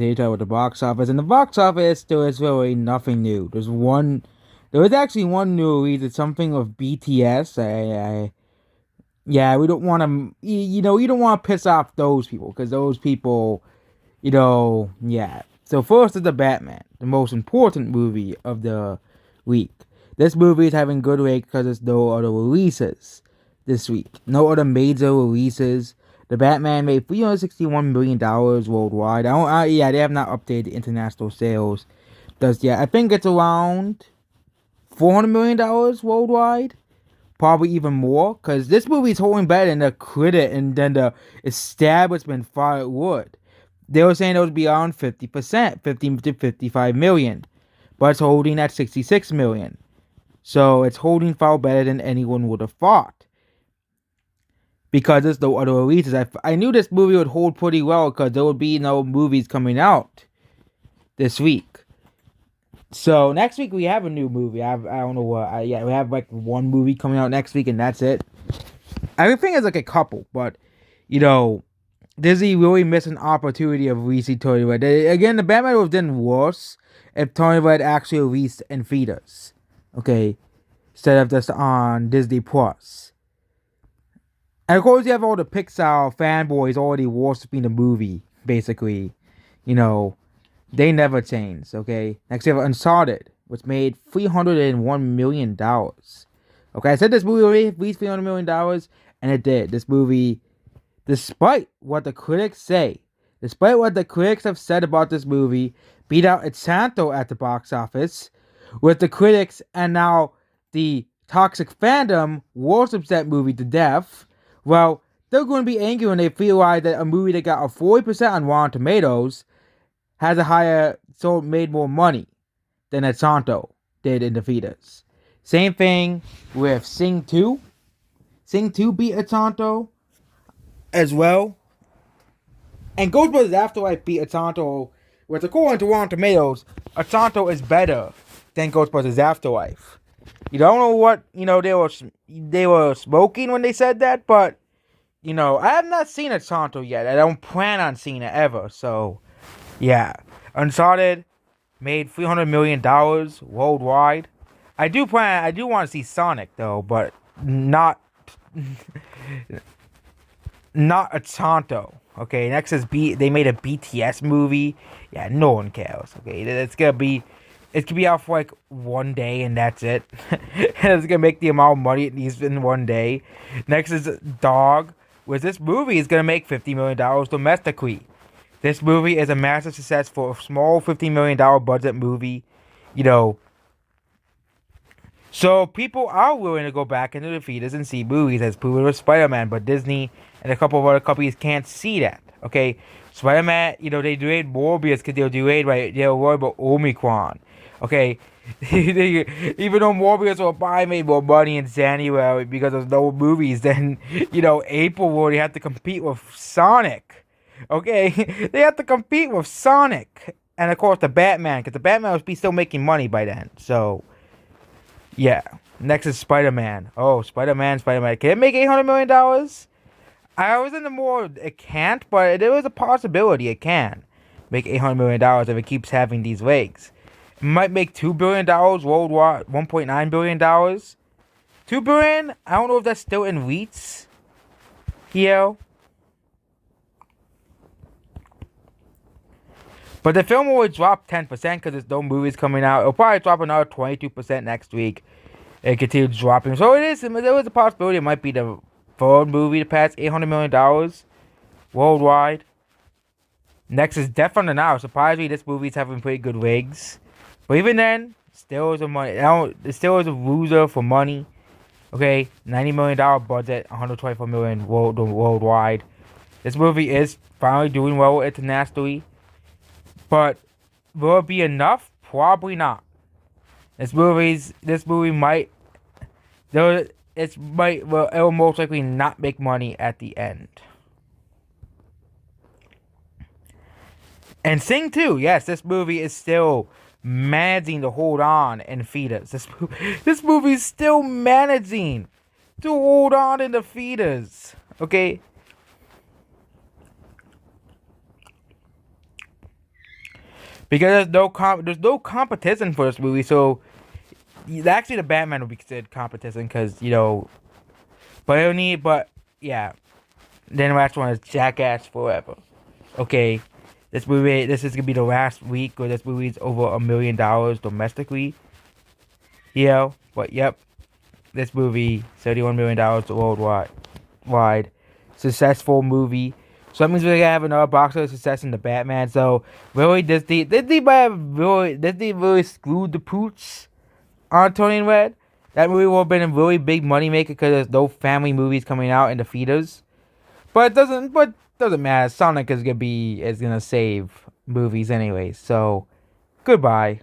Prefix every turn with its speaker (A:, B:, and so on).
A: data with the box office, and the box office there is really nothing new. There was actually one new release. It's something of BTS. Yeah, we don't want to, you don't want to piss off those people because those people, yeah. So first is the Batman, the most important movie of the week. This movie is having good rate because there's no other releases this week. No other major releases. The Batman made $361 million worldwide. Yeah, they have not updated the international sales. Does yeah, I think it's around $400 million worldwide. Probably even more, because this movie is holding better than the critic and then the establishment thought it would. They were saying it was beyond 50%, 50 to 55 million, but it's holding at 66 million. So it's holding far better than anyone would have thought. Because there's no other releases. I knew this movie would hold pretty well because there would be no movies coming out this week. So next week we have a new movie. I don't know what. Yeah, we have like one movie coming out next week and that's it. Everything is like a couple, but Disney really missed an opportunity of releasing Tony Red. Again, the Batman would have done worse if Tony Red actually released in theaters, okay, instead of just on Disney Plus. And of course, you have all the Pixar fanboys already worshiping the movie. Basically, they never change. Okay, next you have Uncharted, which made $301 million. Okay, I said this movie reached $300 million, and it did. This movie, despite what the critics say, despite what the critics have said about this movie, beat out Encanto at the box office, with the critics and now the toxic fandom worships that movie to death. Well, they're going to be angry when they realize that a movie that got a 40% on Rotten Tomatoes has made more money than Encanto did in the theaters. Same thing with Sing 2. Sing 2 beat Encanto as well. And Ghostbusters Afterlife beat Encanto, which according to Rotten Tomatoes, Encanto is better than Ghostbusters Afterlife. I don't know what, they were smoking when they said that, but, I have not seen Encanto yet. I don't plan on seeing it ever, so, yeah. Uncharted made $300 million worldwide. I do want to see Sonic, though, but not Encanto. Okay, next is they made a BTS movie. Yeah, no one cares. Okay, it's gonna be out for like one day and that's it. And it's gonna make the amount of money it needs in one day. Next is Dog, which this movie is gonna make $50 million domestically. This movie is a massive success for a small $15 million budget movie. So people are willing to go back into the theaters and see movies as proven with Spider-Man, but Disney and a couple of other companies can't see that. Okay, Spider-Man, they delayed Morbius because they were delayed by worried about Omicron. Okay, even though Morbius will probably made more money in January because there's no movies, then April will have to compete with Sonic. Okay, they have to compete with Sonic, and of course the Batman, because the Batman will be still making money by then. So. Yeah. Next is Spider-Man. Oh, Spider-Man. Can it make $800 million? I was in the more, it can't, but there is a possibility it can make $800 million if it keeps having these legs. It might make $2 billion worldwide, $1.9 billion. $2 billion? I don't know if that's still in reach. Here. But the film will drop 10% because there's no movies coming out. It'll probably drop another 22% next week. It continues dropping. So there is a possibility it might be the third movie to pass $800 million worldwide. Next is Death on the Nile. Surprisingly, this movie's having pretty good rigs. But even then, still is it still is a loser for money. Okay, $90 million budget, $124 million worldwide. This movie is finally doing well internationally. But will it be enough? Probably not. This movie might, it will most likely not make money at the end. And Sing 2, yes, this movie is still managing to hold on in theaters. This movie is still managing to hold on in the theaters. Okay. because there's no competition for this movie. So actually, the Batman would be considered competition because but yeah. Then the last one is Jackass Forever. Okay, this is gonna be the last week where this movie's over $1 million domestically. But yep, this movie $31 million worldwide. Successful movie. So that means we're gonna have another box office success in the Batman. So really, Disney really screwed the pooch on Tony and Red. That movie will have been a really big moneymaker because there's no family movies coming out in the theaters. But it doesn't matter. Sonic is gonna save movies anyway. So goodbye.